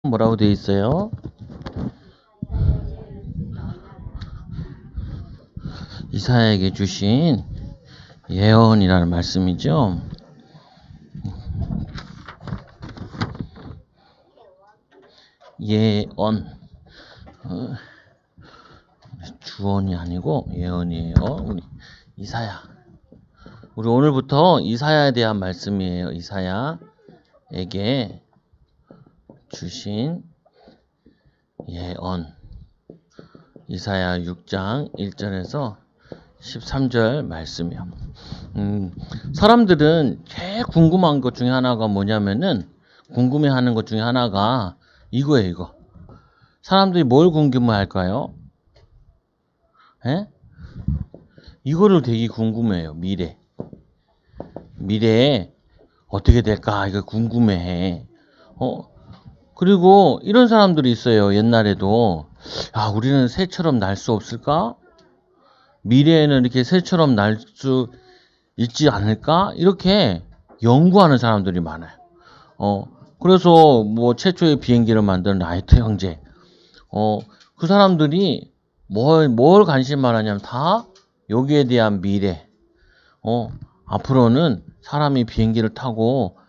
뭐라고 돼 있어요? 이사야에게 주신 예언이라는 말씀이죠. 예언. 주언이 아니고 예언이에요. 우리 이사야. 우리 오늘부터 이사야에 대한 말씀이에요. 이사야에게 주신 예언. 이사야 6장 1절에서 13절 말씀이요. 사람들은 제일 궁금한 것 중에 하나가 뭐냐면은, 궁금해하는 것 중에 하나가 이거예요, 이거. 사람들이 뭘 궁금해할까요? 에? 이거를 되게 궁금해해요. 미래에 어떻게 될까? 이거 궁금해해. 그리고 이런 사람들이 있어요. 옛날에도 우리는 새처럼 날 수 없을까? 미래에는 이렇게 새처럼 날 수 있지 않을까? 이렇게 연구하는 사람들이 많아요. 그래서 뭐 최초의 비행기를 만든 라이트 형제, 그 사람들이 뭘 관심만 하냐면 다 여기에 대한 미래, 앞으로는 사람이 비행기를 타고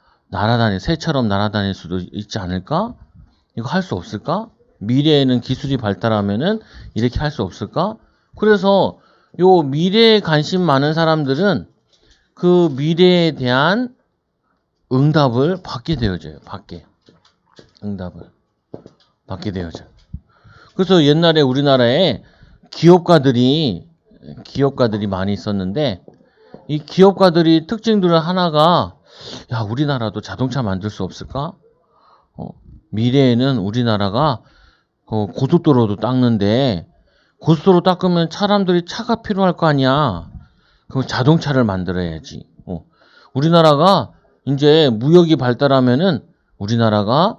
새처럼 날아다닐 수도 있지 않을까? 이거 할 수 없을까? 미래에는 기술이 발달하면은 이렇게 할 수 없을까? 그래서 요 미래에 관심 많은 사람들은 그 미래에 대한 응답을 받게 되어져요. 응답을 받게 되어져요. 그래서 옛날에 우리나라에 기업가들이 많이 있었는데, 이 기업가들이 특징들은 하나가, 우리나라도 자동차 만들 수 없을까? 미래에는 우리나라가 고속도로도 닦는데, 고속도로 닦으면 사람들이 차가 필요할 거 아니야. 그럼 자동차를 만들어야지. 우리나라가 이제 무역이 발달하면은 우리나라가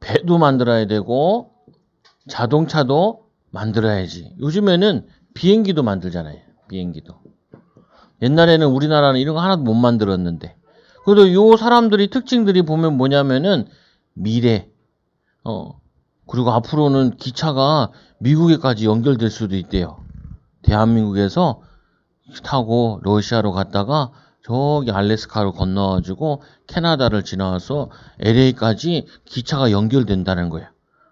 배도 만들어야 되고 자동차도 만들어야지. 요즘에는 비행기도 만들잖아요. 비행기도. 옛날에는 우리나라는 이런 거 하나도 못 만들었는데. 그래도 요 사람들이 특징들이 보면 뭐냐면은 미래. 그리고 앞으로는 기차가 미국에까지 연결될 수도 있대요. 대한민국에서 타고 러시아로 갔다가 저기 알래스카로 건너가지고 캐나다를 지나서 LA까지 기차가 연결된다는 거예요.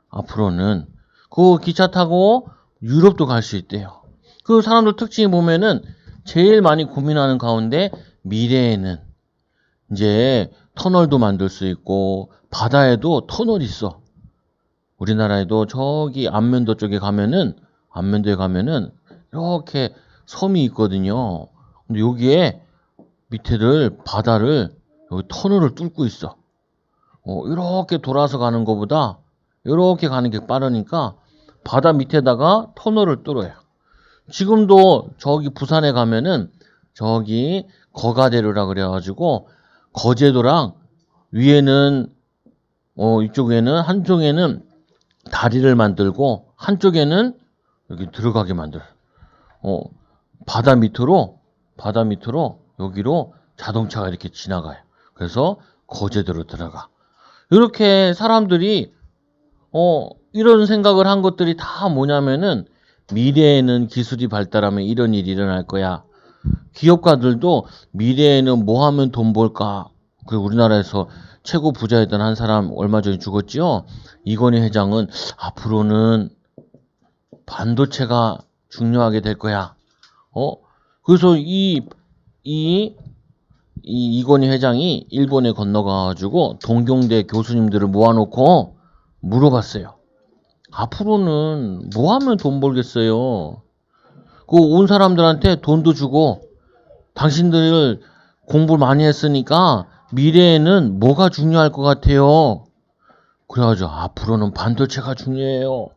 앞으로는 그 기차 타고 유럽도 갈 수 있대요. 그 사람들 특징이 보면은 제일 많이 고민하는 가운데 미래에는 이제 터널도 만들 수 있고 바다에도 터널이 있어. 우리나라에도 저기 안면도에 가면은 이렇게 섬이 있거든요. 근데 여기에 바다를 여기 터널을 뚫고 있어. 이렇게 돌아서 가는 것보다 이렇게 가는 게 빠르니까 바다 밑에다가 터널을 뚫어요. 지금도 저기 부산에 가면은 저기 거가대로라 그래가지고 거제도랑 위에는 이쪽에는 한쪽에는 다리를 만들고 한쪽에는 여기 들어가게 만들어요. 바다 밑으로 여기로 자동차가 이렇게 지나가요. 그래서 거제도로 들어가. 이렇게 사람들이 이런 생각을 한 것들이 다 뭐냐면은 미래에는 기술이 발달하면 이런 일이 일어날 거야. 기업가들도 미래에는 뭐 하면 돈 벌까? 그 우리나라에서 최고 부자였던 한 사람 얼마 전에 죽었지요. 이건희 회장은 앞으로는 반도체가 중요하게 될 거야. 그래서 이건희 회장이 일본에 건너가가지고 동경대 교수님들을 모아놓고 물어봤어요. 앞으로는 뭐 하면 돈 벌겠어요? 그 온 사람들한테 돈도 주고 당신들 공부를 많이 했으니까 미래에는 뭐가 중요할 것 같아요? 그래가지고 앞으로는 반도체가 중요해요.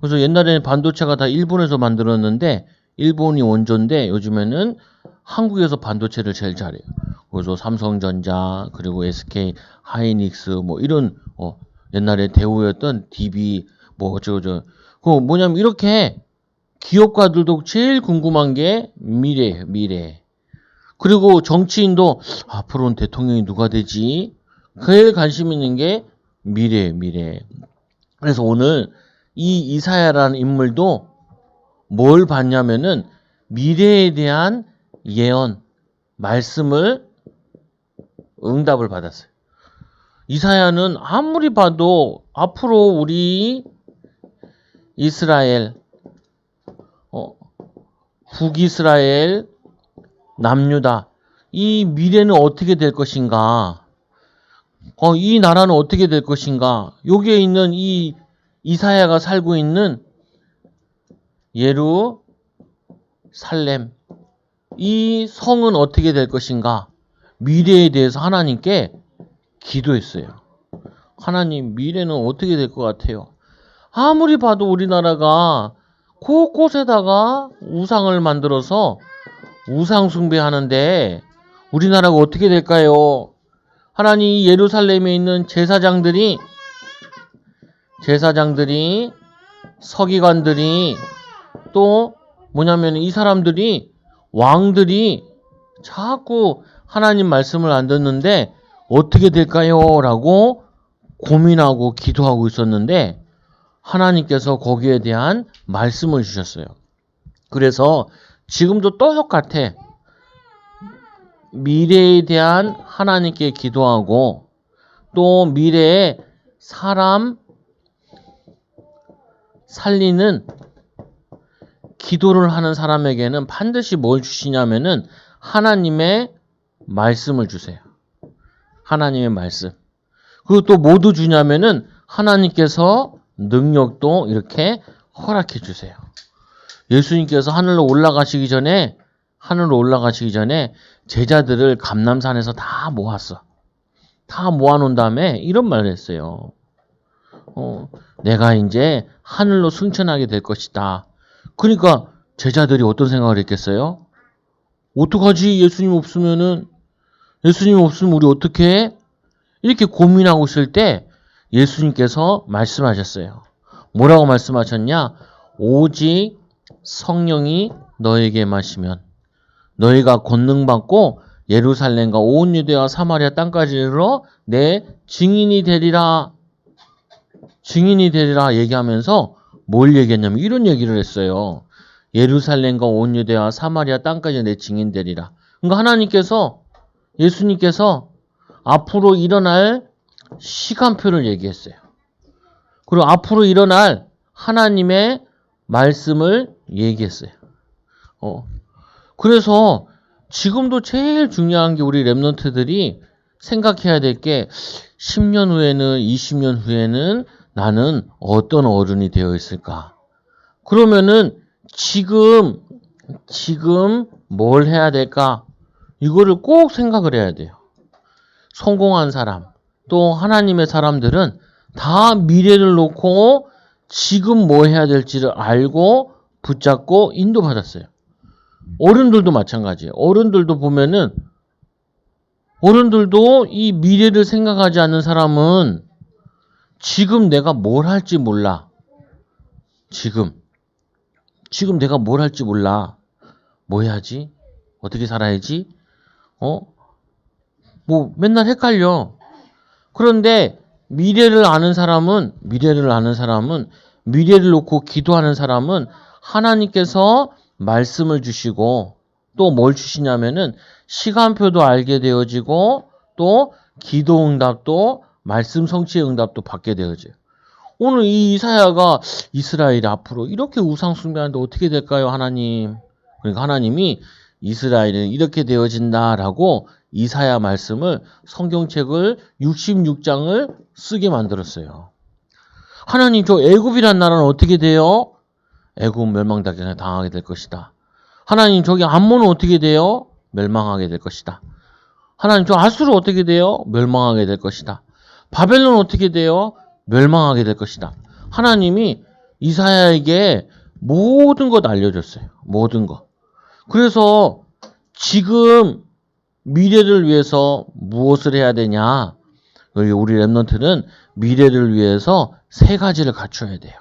그래서 옛날에는 반도체가 다 일본에서 만들었는데 일본이 원조인데 요즘에는 한국에서 반도체를 제일 잘해요. 그래서 삼성전자 그리고 SK 하이닉스 뭐 이런 옛날에 대우였던 DB 뭐 어쩌고저쩌고 그 뭐냐면 이렇게 기업가들도 제일 궁금한 게 미래예요. 미래. 그리고 정치인도 앞으로는 대통령이 누가 되지? 제일 관심 있는 게 미래. 그래서 오늘 이 이사야라는 인물도 뭘 봤냐면은 미래에 대한 예언, 말씀을 응답을 받았어요. 이사야는 아무리 봐도 앞으로 우리 이스라엘, 북이스라엘, 남유다, 이 미래는 어떻게 될 것인가? 이 나라는 어떻게 될 것인가? 여기에 있는 이 이사야가 살고 있는 예루살렘, 이 성은 어떻게 될 것인가? 미래에 대해서 하나님께 기도했어요. 하나님, 미래는 어떻게 될 것 같아요? 아무리 봐도 우리나라가 곳곳에다가 우상을 만들어서 우상 숭배하는데 우리나라가 어떻게 될까요? 하나님, 예루살렘에 있는 제사장들이, 서기관들이, 또 뭐냐면 이 사람들이, 왕들이 자꾸 하나님 말씀을 안 듣는데 어떻게 될까요? 라고 고민하고 기도하고 있었는데 하나님께서 거기에 대한 말씀을 주셨어요. 그래서 지금도 똑같아. 미래에 대한 하나님께 기도하고 또 미래에 사람 살리는 기도를 하는 사람에게는 반드시 뭘 주시냐면은 하나님의 말씀을 주세요. 하나님의 말씀. 그리고 또 뭐도 주냐면은 하나님께서 능력도 이렇게 허락해 주세요. 예수님께서 하늘로 올라가시기 전에 제자들을 감람산에서 다 모았어. 다 모아놓은 다음에 이런 말을 했어요. 내가 이제 하늘로 승천하게 될 것이다. 그러니까 제자들이 어떤 생각을 했겠어요? 어떡하지? 예수님 없으면 우리 어떻게 해? 이렇게 고민하고 있을 때 예수님께서 말씀하셨어요. 뭐라고 말씀하셨냐? 오직 성령이 너에게 마시면 너희가 권능받고 예루살렘과 온 유대와 사마리아 땅까지 이르러 내 증인이 되리라 얘기하면서 뭘 얘기했냐면 이런 얘기를 했어요. 예루살렘과 온 유대와 사마리아 땅까지 내 증인 되리라. 그러니까 예수님께서 앞으로 일어날 시간표를 얘기했어요. 그리고 앞으로 일어날 하나님의 말씀을 얘기했어요. 그래서 지금도 제일 중요한 게 우리 랩런트들이 생각해야 될 게 10년 후에는 20년 후에는 나는 어떤 어른이 되어 있을까? 그러면은 지금 뭘 해야 될까? 이거를 꼭 생각을 해야 돼요. 성공한 사람, 또 하나님의 사람들은 다 미래를 놓고 지금 뭐 해야 될지를 알고 붙잡고 인도받았어요. 어른들도 마찬가지예요. 어른들도 보면은 어른들도 이 미래를 생각하지 않는 사람은 지금 내가 뭘 할지 몰라. 지금 내가 뭘 할지 몰라. 뭐 해야지? 어떻게 살아야지? 뭐 맨날 헷갈려. 그런데 미래를 놓고 기도하는 사람은 하나님께서 말씀을 주시고 또 뭘 주시냐면은 시간표도 알게 되어지고 또 기도 응답도 말씀 성취의 응답도 받게 되어져요. 오늘 이 이사야가 이스라엘이 앞으로 이렇게 우상 숭배하는데 어떻게 될까요, 하나님? 그러니까 하나님이 이스라엘은 이렇게 되어진다라고 이사야 말씀을 성경책을 66장을 쓰게 만들었어요. 하나님, 저 애굽이란 나라는 어떻게 돼요? 애굽 멸망당하게 될 것이다. 하나님, 저기 암몬은 어떻게 돼요? 멸망하게 될 것이다. 하나님, 저 아수르 어떻게 돼요? 멸망하게 될 것이다. 바벨론 어떻게 돼요? 멸망하게 될 것이다. 하나님이 이사야에게 모든 것 알려줬어요. 모든 것. 그래서 지금 미래를 위해서 무엇을 해야 되냐? 우리 랩런트는 미래를 위해서 세 가지를 갖춰야 돼요.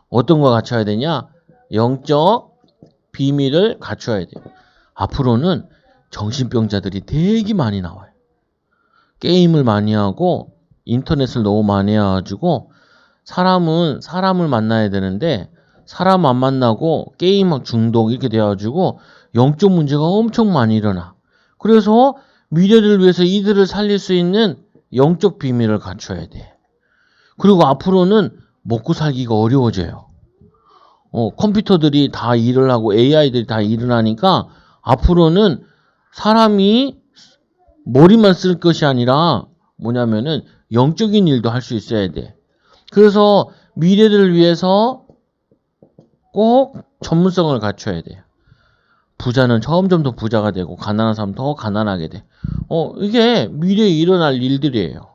어떤 거 갖춰야 되냐? 영적 비밀을 갖춰야 돼요. 앞으로는 정신병자들이 되게 많이 나와요. 게임을 많이 하고 인터넷을 너무 많이 해가지고 사람은 사람을 만나야 되는데 사람 안 만나고 게임 중독 이렇게 돼가지고 영적 문제가 엄청 많이 일어나. 그래서 미래를 위해서 이들을 살릴 수 있는 영적 비밀을 갖춰야 돼. 그리고 앞으로는 먹고 살기가 어려워져요. 컴퓨터들이 다 일을 하고 AI들이 다 일을 하니까 앞으로는 사람이 머리만 쓸 것이 아니라 뭐냐면은 영적인 일도 할 수 있어야 돼. 그래서 미래를 위해서 꼭 전문성을 갖춰야 돼요. 부자는 점점 더 부자가 되고 가난한 사람은 더 가난하게 돼. 이게 미래에 일어날 일들이에요.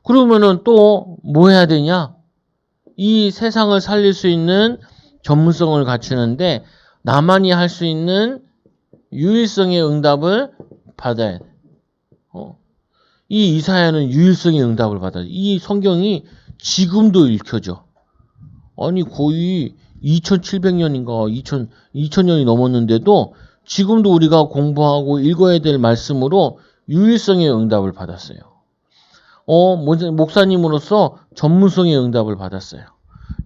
그러면은 또 뭐 해야 되냐? 이 세상을 살릴 수 있는 전문성을 갖추는데 나만이 할 수 있는 유일성의 응답을 받아야 돼. 이 이사야는 유일성의 응답을 받아야 돼. 이 성경이 지금도 읽혀져. 아니 거의 2700년인가 2000년이 넘었는데도 지금도 우리가 공부하고 읽어야 될 말씀으로 유일성의 응답을 받았어요. 목사님으로서 전문성의 응답을 받았어요.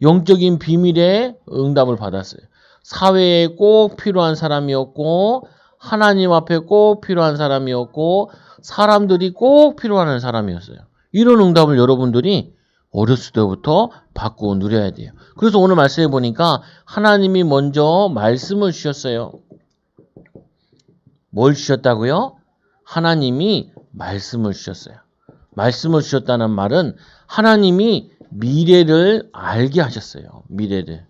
영적인 비밀의 응답을 받았어요. 사회에 꼭 필요한 사람이었고 하나님 앞에 꼭 필요한 사람이었고 사람들이 꼭 필요한 사람이었어요. 이런 응답을 여러분들이 어렸을 때부터 받고 누려야 돼요. 그래서 오늘 말씀해 보니까 하나님이 먼저 말씀을 주셨어요. 뭘 주셨다고요? 하나님이 말씀을 주셨어요. 말씀을 주셨다는 말은 하나님이 미래를 알게 하셨어요. 미래를.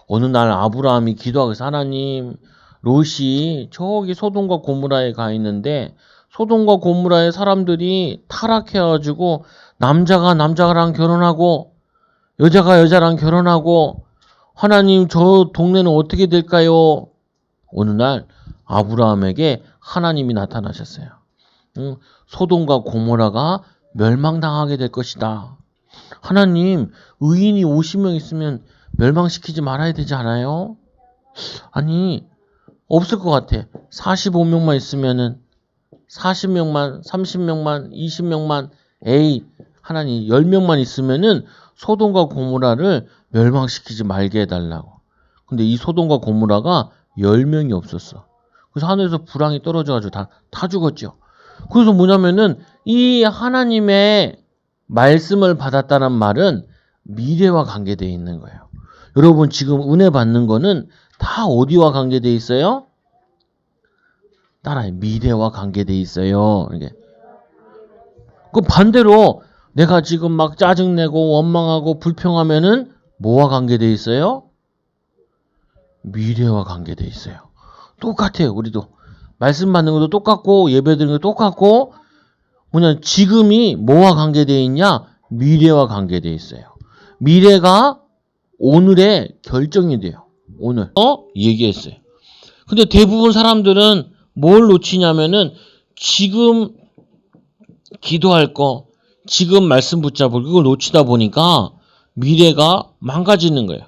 어느 날 아브라함이 기도하고 있어요. 하나님, 롯이 저기 소돔과 고모라에 가 있는데 소돔과 고모라의 사람들이 타락해가지고 남자가 남자랑 결혼하고 여자가 여자랑 결혼하고 하나님 저 동네는 어떻게 될까요? 어느 날 아브라함에게 하나님이 나타나셨어요. 소돔과 고모라가 멸망당하게 될 것이다. 하나님, 의인이 50명 있으면 멸망시키지 말아야 되지 않아요? 아니, 없을 것 같아. 45명만 있으면은 40명만, 30명만, 20명만, 하나님 10명만 있으면은 소돔과 고모라를 멸망시키지 말게 해달라고. 근데 이 소돔과 고모라가 10명이 없었어. 그래서 하늘에서 불황이 떨어져가지고 다 죽었죠. 그래서 뭐냐면은 이 하나님의 말씀을 받았다는 말은 미래와 관계되어 있는 거예요. 여러분 지금 은혜 받는 거는 다 어디와 관계되어 있어요? 따라해. 미래와 관계되어 있어요. 이게. 그 반대로 내가 지금 막 짜증내고 원망하고 불평하면은 뭐와 관계되어 있어요? 미래와 관계되어 있어요. 똑같아요. 우리도. 말씀 받는 것도 똑같고 예배 드리는 것도 똑같고 지금이 뭐와 관계되어 있냐? 미래와 관계되어 있어요. 미래가 오늘의 결정이 돼요. 오늘. 얘기했어요. 근데 대부분 사람들은 뭘 놓치냐면은 지금 기도할 거, 지금 말씀 붙잡을 그걸 놓치다 보니까 미래가 망가지는 거예요.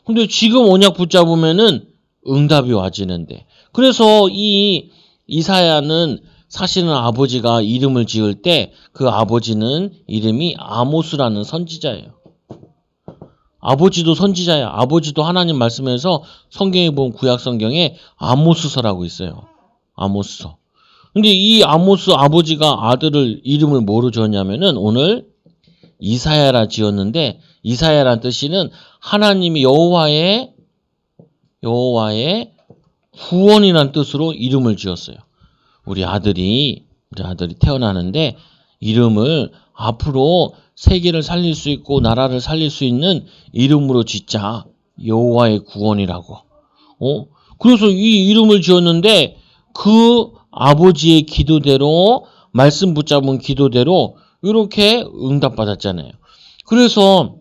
근데 지금 언약 붙잡으면은 응답이 와지는데. 그래서 이 이사야는 사실은 아버지가 이름을 지을 때 그 아버지는 이름이 아모스라는 선지자예요. 아버지도 선지자야. 아버지도 하나님 말씀에서 성경에 보면 구약 성경에 아모스서라고 있어요. 아모스서. 근데 이 아모스 아버지가 아들을 이름을 뭐로 지었냐면은 오늘 이사야라 지었는데 이사야란 뜻이는 하나님이 여호와의 후원이라는 뜻으로 이름을 지었어요. 우리 아들이 태어나는데 이름을 앞으로 세계를 살릴 수 있고 나라를 살릴 수 있는 이름으로 짓자. 여호와의 구원이라고. 그래서 이 이름을 지었는데 그 아버지의 기도대로 말씀 붙잡은 기도대로 이렇게 응답받았잖아요. 그래서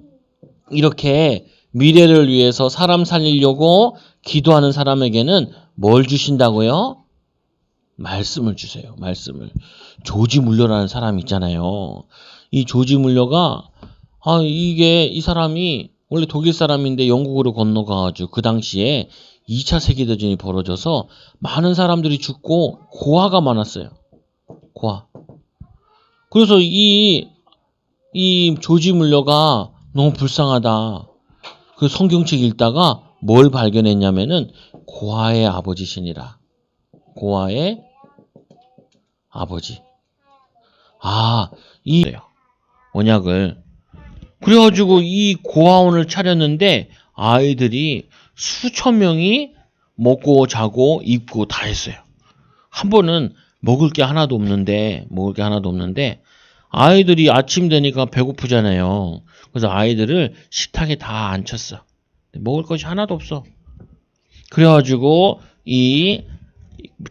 이렇게 미래를 위해서 사람 살리려고 기도하는 사람에게는 뭘 주신다고요? 말씀을 주세요. 말씀을. 조지 물려라는 사람이 있잖아요. 이 조지 물려가 이 사람이 원래 독일 사람인데 영국으로 건너가가지고 그 당시에 2차 세계대전이 벌어져서 많은 사람들이 죽고 고아가 많았어요. 고아. 그래서 이 조지물러가 너무 불쌍하다. 그 성경책 읽다가 뭘 발견했냐면은 고아의 아버지시니라. 고아의 아버지. 이 언약을. 그래가지고 이 고아원을 차렸는데 아이들이 수천 명이 먹고 자고 입고 다 했어요. 한 번은 먹을 게 하나도 없는데 아이들이 아침 되니까 배고프잖아요. 그래서 아이들을 식탁에 다 앉혔어. 먹을 것이 하나도 없어. 그래가지고 이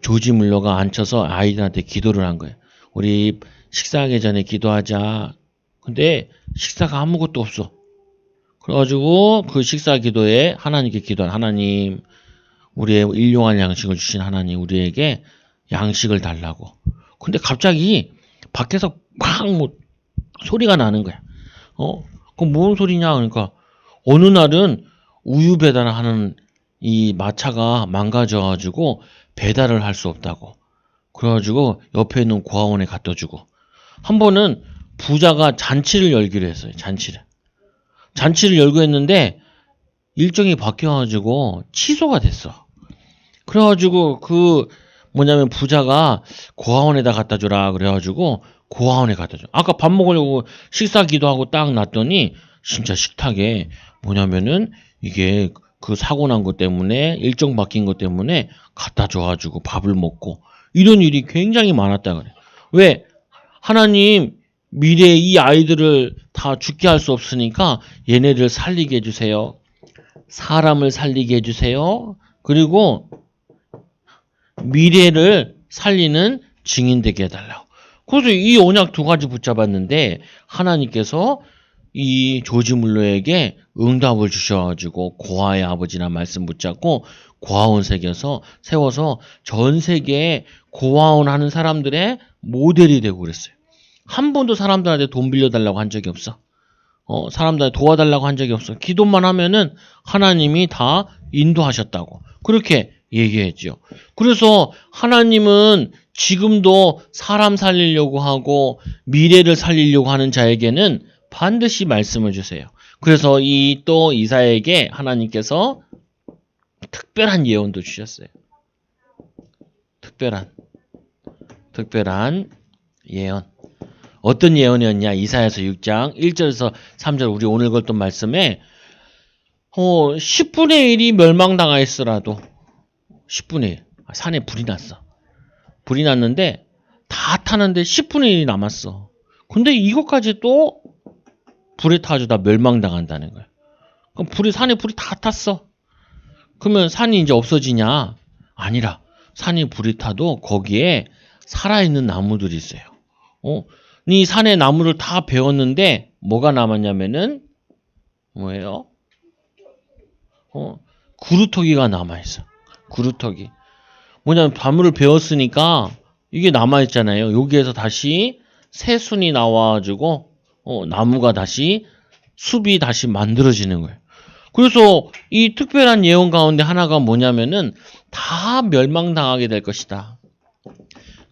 조지물러가 앉혀서 아이들한테 기도를 한 거예요. 우리 식사하기 전에 기도하자. 근데 식사가 아무것도 없어. 그래가지고 그 식사 기도에 하나님께 기도한 하나님, 우리의 일용할 양식을 주신 하나님, 우리에게 양식을 달라고. 근데 갑자기 밖에서 막 소리가 나는 거야. 그럼 뭔 소리냐? 그러니까 어느 날은 우유 배달하는 이 마차가 망가져가지고 배달을 할 수 없다고. 그래가지고 옆에 있는 고아원에 갖다 주고. 한 번은 부자가 잔치를 열기로 했어요. 잔치를 열고 했는데 일정이 바뀌어가지고 취소가 됐어. 그래가지고 부자가 고아원에다 갖다 주라 그래가지고 고아원에 갖다 줘. 아까 밥 먹으려고 식사 기도하고 딱 놨더니 진짜 식탁에 이게 그 사고 난 것 때문에 일정 바뀐 것 때문에 갖다 줘가지고 밥을 먹고 이런 일이 굉장히 많았다 그래. 왜? 하나님 미래에 이 아이들을 다 죽게 할 수 없으니까 얘네를 살리게 해주세요. 사람을 살리게 해주세요. 그리고 미래를 살리는 증인 되게 해달라고. 그래서 이 언약 두 가지 붙잡았는데 하나님께서 이 조지물러에게 응답을 주셔가지고 고아의 아버지란 말씀 붙잡고 고아원 세워서 전 세계에 고아원 하는 사람들의 모델이 되고 그랬어요. 한 번도 사람들한테 돈 빌려달라고 한 적이 없어. 사람들한테 도와달라고 한 적이 없어. 기도만 하면은 하나님이 다 인도하셨다고. 그렇게 얘기했죠. 그래서 하나님은 지금도 사람 살리려고 하고 미래를 살리려고 하는 자에게는 반드시 말씀을 주세요. 그래서 또 이사야에게 하나님께서 특별한 예언도 주셨어요. 특별한 예언. 어떤 예언이었냐? 이사야서 6장 1절에서 3절 우리 오늘 걸던 말씀에 10분의 1이 멸망당하였으라도 10분의 1 산에 불이 났어. 불이 났는데 다 타는데 10분의 1이 남았어. 근데 이것까지 또 불에 타가지고 다 멸망당한다는 거야. 그럼 산에 불이 다 탔어. 그러면 산이 이제 없어지냐? 아니라 산이 불이 타도 거기에 살아있는 나무들이 있어요. 이 산의 나무를 다 베었는데 뭐가 남았냐면은 뭐예요? 구루터기가 남아있어. 구루터기. 뭐냐면 나무를 베었으니까 이게 남아있잖아요. 여기에서 다시 새순이 나와가지고 나무가 숲이 다시 만들어지는 거예요. 그래서 이 특별한 예언 가운데 하나가 뭐냐면은 다 멸망당하게 될 것이다.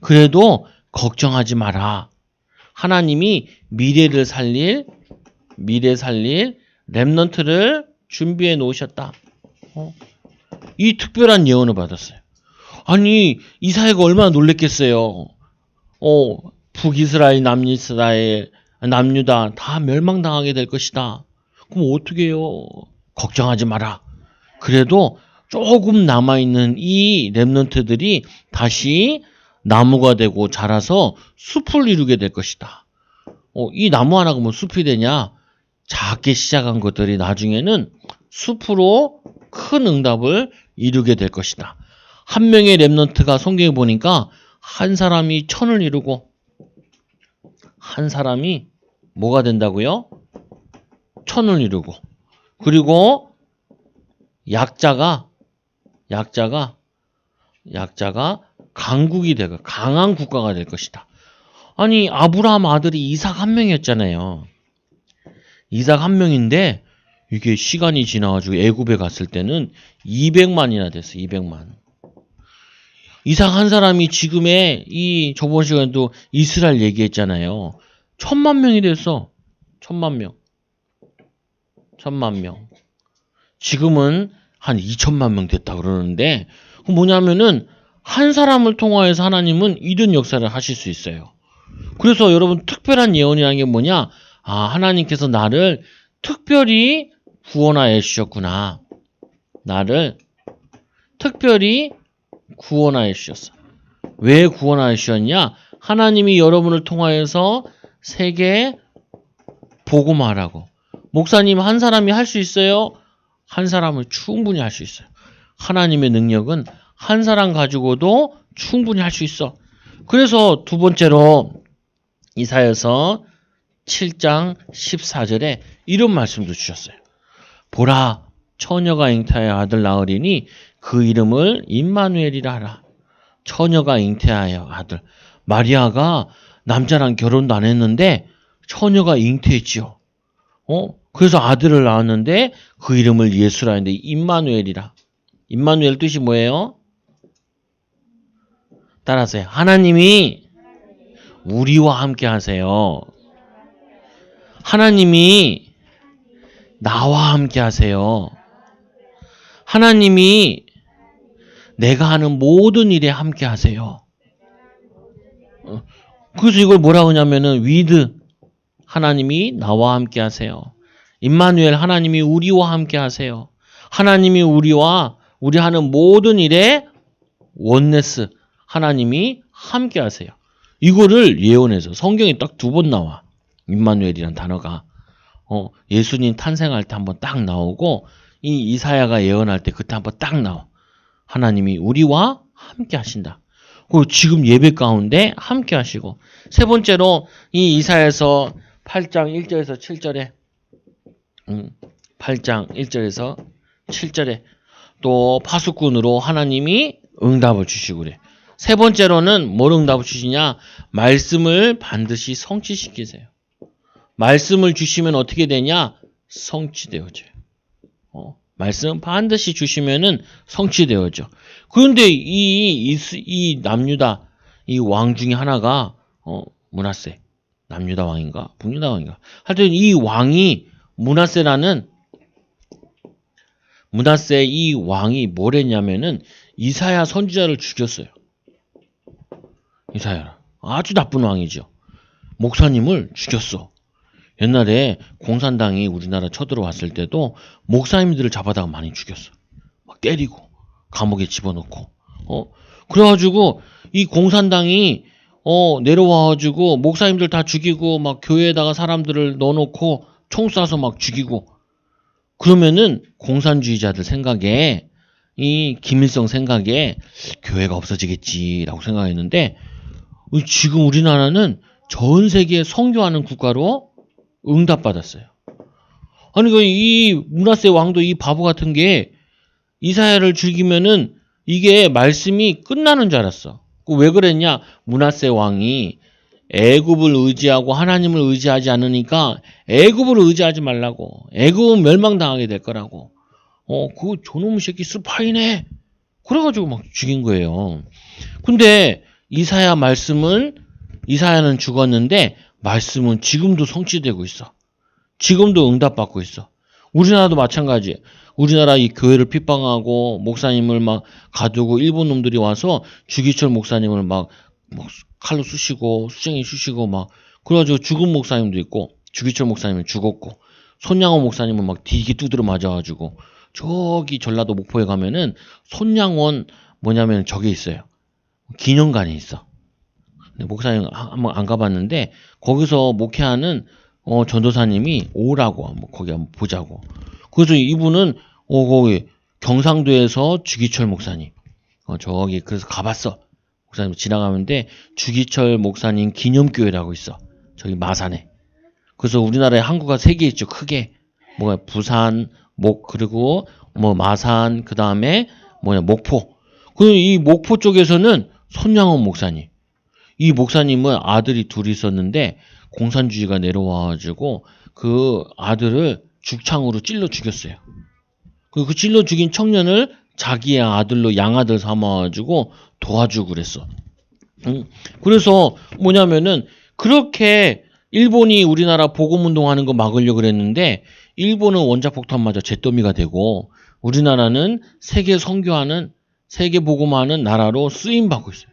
그래도 걱정하지 마라. 하나님이 미래 살릴 렘넌트를 준비해 놓으셨다. 이 특별한 예언을 받았어요. 아니 이사야가 얼마나 놀랬겠어요. 북이스라엘, 남이스라엘, 남유다 다 멸망당하게 될 것이다. 그럼 어떻게 해요? 걱정하지 마라. 그래도 조금 남아있는 이 렘넌트들이 다시 나무가 되고 자라서 숲을 이루게 될 것이다. 이 나무 하나가 뭐 숲이 되냐? 작게 시작한 것들이 나중에는 숲으로 큰 응답을 이루게 될 것이다. 한 명의 렘넌트가 성경에 보니까 한 사람이 1000을 이루고 한 사람이 뭐가 된다고요? 1000을 이루고 그리고 약자가 강국이 되고 강한 국가가 될 것이다. 아니 아브라함 아들이 이삭 한 명이었잖아요. 이삭 한 명인데 이게 시간이 지나가지고 애굽에 갔을 때는 200만이나 됐어. 200만. 이삭 한 사람이 지금의 이 저번 시간에도 이스라엘 얘기했잖아요. 1000만 명이 됐어. 1000만 명. 1000만 명. 지금은 한 2000만 명 됐다 그러는데, 뭐냐면은 한 사람을 통하여서 하나님은 이런 역사를 하실 수 있어요. 그래서 여러분 특별한 예언이라는 게 뭐냐? 아, 하나님께서 나를 특별히 구원하여 주셨구나. 나를 특별히 구원하여 주셨어. 왜 구원하여 주셨냐? 하나님이 여러분을 통하여서 세계에 복음하라고. 목사님 한 사람이 할 수 있어요? 한 사람은 충분히 할 수 있어요. 하나님의 능력은 한 사람 가지고도 충분히 할 수 있어. 그래서 두 번째로 이사야서 7장 14절에 이런 말씀도 주셨어요. 보라, 처녀가 잉태하여 아들 낳으리니 그 이름을 임마누엘이라 하라. 처녀가 잉태하여 아들. 마리아가 남자랑 결혼도 안 했는데 처녀가 잉태했지요. 그래서 아들을 낳았는데 그 이름을 예수라 하는데 임마누엘이라. 임마누엘 뜻이 뭐예요? 따라하세요. 하나님이 우리와 함께 하세요. 하나님이 나와 함께 하세요. 하나님이 내가 하는 모든 일에 함께 하세요. 그래서 이걸 뭐라고 하냐면은 위드 하나님이 나와 함께 하세요. 임마누엘 하나님이 우리와 함께 하세요. 하나님이 우리 하는 모든 일에 원네스 하나님이 함께 하세요. 이거를 예언해서 성경에 딱 2번 나와. 임마누엘이란 단어가 예수님 탄생할 때 한번 딱 나오고 이 이사야가 예언할 때 그때 한번 딱 나와. 하나님이 우리와 함께 하신다. 그리고 지금 예배 가운데 함께 하시고 세 번째로 이 이사야서 8장 1절에서 7절에 8장 1절에서 7절에 또 파수꾼으로 하나님이 응답을 주시고 그래. 세 번째로는 뭘 응답을 주시냐? 말씀을 반드시 성취시키세요. 말씀을 주시면 어떻게 되냐? 성취되어져요. 말씀 반드시 주시면은 성취되어져. 그런데 이 남유다 이 왕 중에 하나가 므낫세 남유다 왕인가 북유다 왕인가 하여튼 이 왕이 므낫세 이 왕이 뭘 했냐면은 이사야 선지자를 죽였어요. 이사야 아주 나쁜 왕이죠. 목사님을 죽였어. 옛날에 공산당이 우리나라 쳐들어왔을 때도 목사님들을 잡아다가 많이 죽였어. 막 때리고 감옥에 집어넣고 그래가지고 이 공산당이 내려와가지고 목사님들 다 죽이고 막 교회에다가 사람들을 넣어놓고 총 쏴서 막 죽이고 그러면은 공산주의자들 생각에 이 김일성 생각에 교회가 없어지겠지라고 생각했는데 지금 우리나라는 전 세계에 선교하는 국가로 응답받았어요. 아니 이 므낫세 왕도 이 바보 같은 게 이사야를 죽이면은 이게 말씀이 끝나는 줄 알았어. 왜 그랬냐? 므낫세 왕이 애굽을 의지하고 하나님을 의지하지 않으니까 애굽을 의지하지 말라고. 애굽은 멸망당하게 될 거라고. 그 저놈의 새끼 스파이네. 그래가지고 막 죽인 거예요. 근데 이사야는 죽었는데 말씀은 지금도 성취되고 있어. 지금도 응답받고 있어. 우리나라도 마찬가지예요. 우리나라 이 교회를 핍박하고 목사님을 막 가두고 일본 놈들이 와서 주기철 목사님을 막 칼로 쑤시고 수쟁이 쑤시고 막 그래가지고 죽은 목사님도 있고 주기철 목사님은 죽었고 손양호 목사님은 막 되게 두드려 맞아가지고 저기 전라도 목포에 가면은 손양원 뭐냐면 저게 있어요. 기념관이 있어. 목사님 한번 안 가봤는데 거기서 목회하는 전도사님이 오라고 한번 거기 한번 보자고. 그래서 이분은 거기 경상도에서 주기철 목사님 저기 그래서 가봤어. 목사님 지나가는데 주기철 목사님 기념교회라고 있어. 저기 마산에. 그래서 우리나라에 항구가 3개 있죠. 크게 부산 그리고 마산 그 다음에 목포. 그 이 목포 쪽에서는 손양원 목사님. 이 목사님은 아들이 둘이 있었는데 공산주의가 내려와가지고 그 아들을 죽창으로 찔러 죽였어요. 그 찔러 죽인 청년을 자기의 아들로 양아들 삼아가지고 도와주고 그랬어. 그래서 뭐냐면은 그렇게 일본이 우리나라 복음운동하는 거 막으려고 그랬는데 일본은 원자폭탄 맞아 잿더미가 되고 우리나라는 세계 선교하는 세계 복음하는 나라로 쓰임받고 있어요.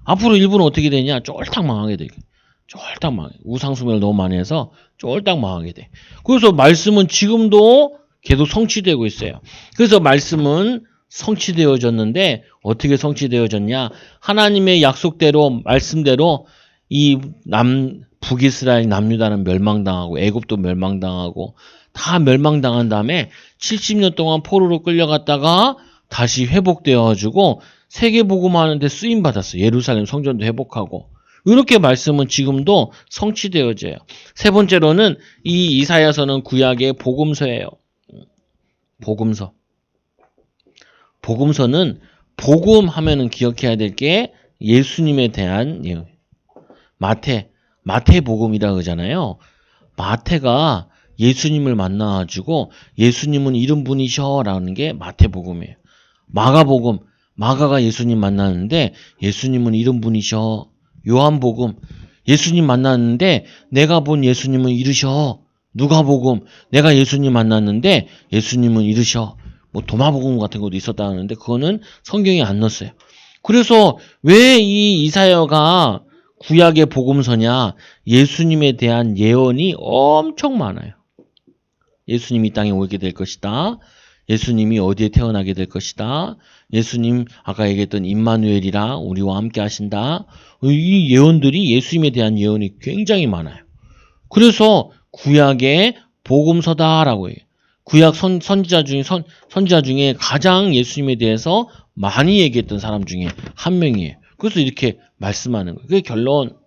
앞으로 일본은 어떻게 되냐? 쫄딱 망하게 돼. 쫄딱 망해. 우상숭배를 너무 많이 해서 쫄딱 망하게 돼. 그래서 말씀은 지금도 계속 성취되고 있어요. 그래서 말씀은 성취되어졌는데 어떻게 성취되어졌냐? 하나님의 약속대로 말씀대로 이 북이스라엘 남유다는 멸망당하고 애굽도 멸망당하고 다 멸망당한 다음에 70년 동안 포로로 끌려갔다가 다시 회복되어가지고 세계복음하는데 쓰임받았어요. 예루살렘 성전도 회복하고. 이렇게 말씀은 지금도 성취되어져요. 세 번째로는 이 이사야서는 구약의 복음서예요. 복음서. 복음서는 복음하면은 기억해야 될 게 예수님에 대한 예언. 마태복음이라 그러잖아요. 마태가 예수님을 만나가지고 예수님은 이런 분이셔라는 게 마태복음이에요. 마가복음, 마가가 예수님 만났는데 예수님은 이런 분이셔. 요한복음, 예수님 만났는데 내가 본 예수님은 이르셔. 누가복음, 내가 예수님 만났는데 예수님은 이르셔. 뭐 도마복음 같은 것도 있었다는데 그거는 성경에 안 넣었어요. 그래서 왜 이 이사야가 구약의 복음서냐? 예수님에 대한 예언이 엄청 많아요. 예수님이 이 땅에 오게 될 것이다. 예수님이 어디에 태어나게 될 것이다. 예수님 아까 얘기했던 임마누엘이라 우리와 함께 하신다. 이 예언들이 예수님에 대한 예언이 굉장히 많아요. 그래서 구약의 복음서다라고 해요. 구약 선지자 중에 가장 예수님에 대해서 많이 얘기했던 사람 중에 한 명이에요. 그래서 이렇게 말씀하는 거예요. 그게 결론.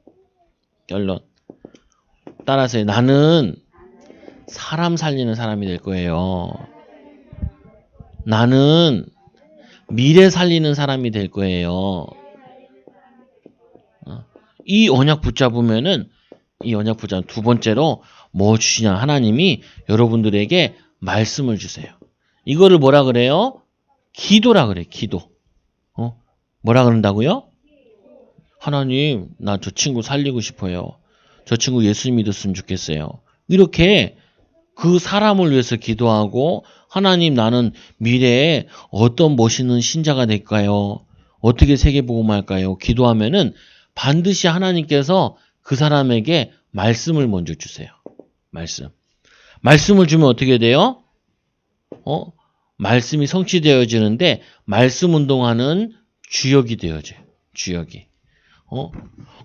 따라서 나는 사람 살리는 사람이 될 거예요. 나는 미래 살리는 사람이 될 거예요. 이 언약 붙잡으면은 두 번째로 뭐 주시냐? 하나님이 여러분들에게 말씀을 주세요. 이거를 뭐라 그래요? 기도라 그래. 기도. 뭐라 그런다고요? 하나님, 나 저 친구 살리고 싶어요. 저 친구 예수 믿었으면 좋겠어요. 이렇게 그 사람을 위해서 기도하고 하나님 나는 미래에 어떤 멋있는 신자가 될까요? 어떻게 세계복음할까요? 기도하면은 반드시 하나님께서 그 사람에게 말씀을 먼저 주세요. 말씀을 주면 어떻게 돼요? 말씀이 성취되어지는데 말씀 운동하는 주역이 되어져요. 주역이.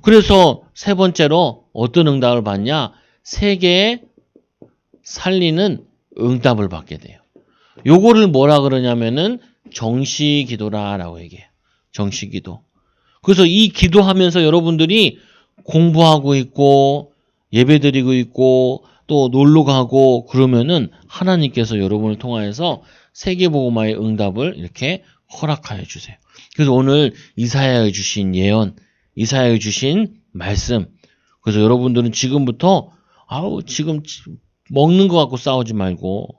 그래서 세 번째로 어떤 응답을 받냐? 세계에 살리는 응답을 받게 돼요. 요거를 뭐라 그러냐면은 정시기도라라고 얘기해요. 정시기도. 그래서 이 기도하면서 여러분들이 공부하고 있고 예배드리고 있고 또 놀러 가고 그러면은 하나님께서 여러분을 통하여서 세계복음화의 응답을 이렇게 허락하여 주세요. 그래서 오늘 이사야에 주신 예언, 이사야에 주신 말씀. 그래서 여러분들은 지금부터 지금 먹는 거 갖고 싸우지 말고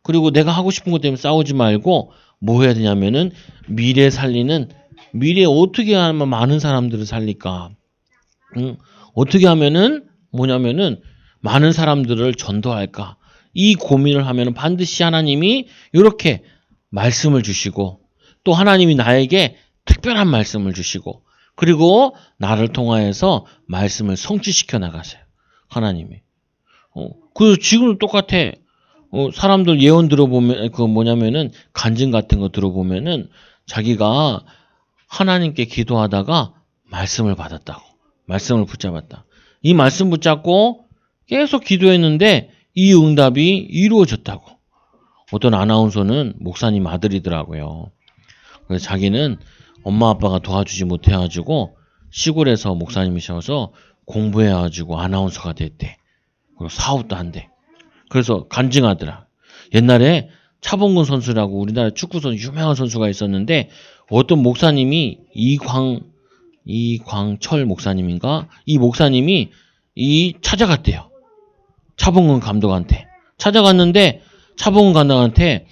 그리고 내가 하고 싶은 것 때문에 싸우지 말고 뭐 해야 되냐면은 미래 어떻게 하면 많은 사람들을 살릴까? 어떻게 하면은 뭐냐면은 많은 사람들을 전도할까? 이 고민을 하면은 반드시 하나님이 이렇게 말씀을 주시고 또 하나님이 나에게 특별한 말씀을 주시고 그리고 나를 통하여서 말씀을 성취시켜 나가세요. 하나님이. 그래서 지금도 똑같아. 사람들 예언 들어보면 뭐냐면은 간증 같은 거 들어보면은 자기가 하나님께 기도하다가 말씀을 받았다고. 말씀을 붙잡았다. 이 말씀 붙잡고 계속 기도했는데 이 응답이 이루어졌다고. 어떤 아나운서는 목사님 아들이더라고요. 그래서 자기는 엄마 아빠가 도와주지 못해가지고 시골에서 목사님이셔서 공부해가지고 아나운서가 됐대. 그리고 사업도 한대. 그래서 간증하더라. 옛날에 차범근 선수라고 우리나라 축구선수 유명한 선수가 있었는데 어떤 목사님이 이광철 목사님인가? 이 목사님이 찾아갔대요. 차범근 감독한테. 찾아갔는데 차범근 감독한테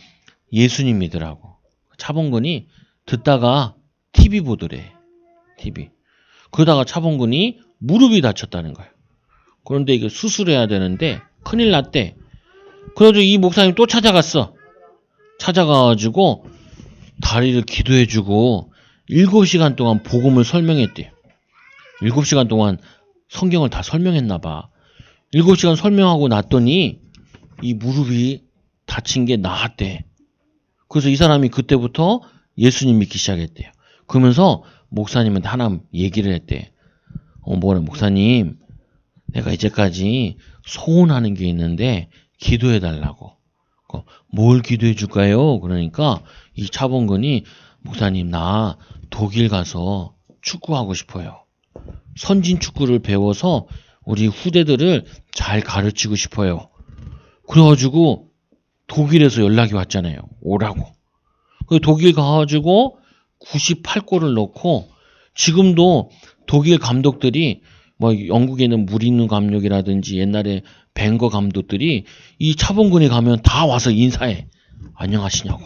예수님이더라고. 차범근이 듣다가 TV 보더래. TV. 그러다가 차범근이 무릎이 다쳤다는 거야. 그런데 이거 수술해야 되는데 큰일 났대. 그래가지고 이 목사님 또 찾아갔어. 찾아가가지고 다리를 기도해주고 7시간 동안 복음을 설명했대. 7시간 동안 성경을 다 설명했나 봐. 7시간 설명하고 났더니 이 무릎이 다친 게 나았대. 그래서 이 사람이 그때부터 예수님 믿기 시작했대요. 그러면서 목사님한테 하나 얘기를 했대. 뭐래, 목사님, 내가 이제까지 소원하는 게 있는데 기도해달라고. 뭘 기도해 줄까요? 그러니까 이 차범근이 목사님, 나 독일 가서 축구하고 싶어요. 선진 축구를 배워서 우리 후대들을 잘 가르치고 싶어요. 그래가지고 독일에서 연락이 왔잖아요. 오라고. 독일 가가지고 98골을 넣고 지금도 독일 감독들이 뭐 영국에 있는 무리누 감독이라든지 옛날에 벵거 감독들이 이 차범근이 가면 다 와서 인사해. 안녕하시냐고.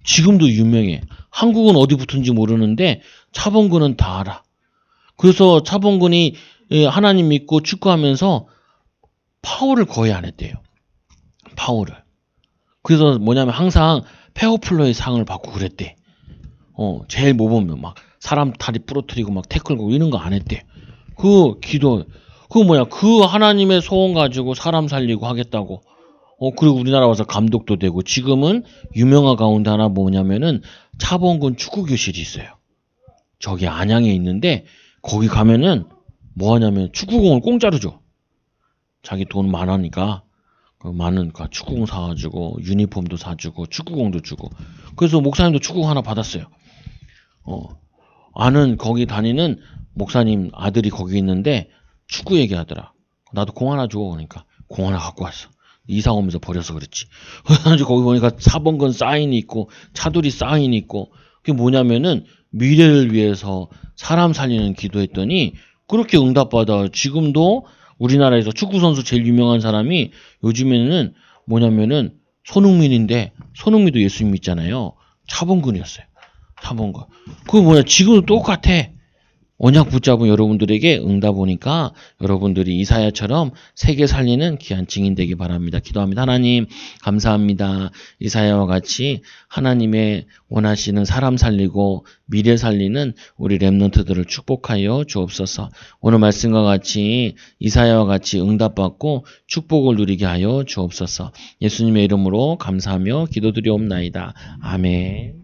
지금도 유명해. 한국은 어디 붙은지 모르는데 차범근은 다 알아. 그래서 차범근이 하나님 믿고 축구하면서 파울을 거의 안 했대요. 파울을. 그래서 뭐냐면 항상 페어플레이 상을 받고 그랬대. 제일 못 보면 막 사람 다리 부러뜨리고 막 태클 걸고 이런 거 안 했대. 그 하나님의 소원 가지고 사람 살리고 하겠다고. 그리고 우리나라 와서 감독도 되고 지금은 유명한 가운데 하나 뭐냐면은 차범근 축구교실이 있어요. 저기 안양에 있는데 거기 가면은 뭐 하냐면 축구공을 공짜로 줘. 자기 돈 많으니까 많은 축구공 사가지고 유니폼도 사주고 축구공도 주고. 그래서 목사님도 축구공 하나 받았어요. 아는 거기 다니는 목사님 아들이 거기 있는데 축구 얘기하더라. 나도 공 하나 줘. 그러니까 공 하나 갖고 왔어. 이사 오면서 버려서 그랬지. 그래서 거기 보니까 차범근 사인이 있고 차두리 사인이 있고. 그게 뭐냐면은 미래를 위해서 사람 살리는 기도했더니 그렇게 응답받아. 지금도 우리나라에서 축구선수 제일 유명한 사람이 요즘에는 뭐냐면은 손흥민인데 손흥민도 예수님 믿잖아요. 차범근이었어요. 차범근. 지금도 똑같아. 언약 붙잡은 여러분들에게 응답 오니까 여러분들이 이사야처럼 세계 살리는 귀한 증인 되기 바랍니다. 기도합니다. 하나님 감사합니다. 이사야와 같이 하나님의 원하시는 사람 살리고 미래 살리는 우리 렘넌트들을 축복하여 주옵소서. 오늘 말씀과 같이 이사야와 같이 응답받고 축복을 누리게 하여 주옵소서. 예수님의 이름으로 감사하며 기도드리옵나이다. 아멘.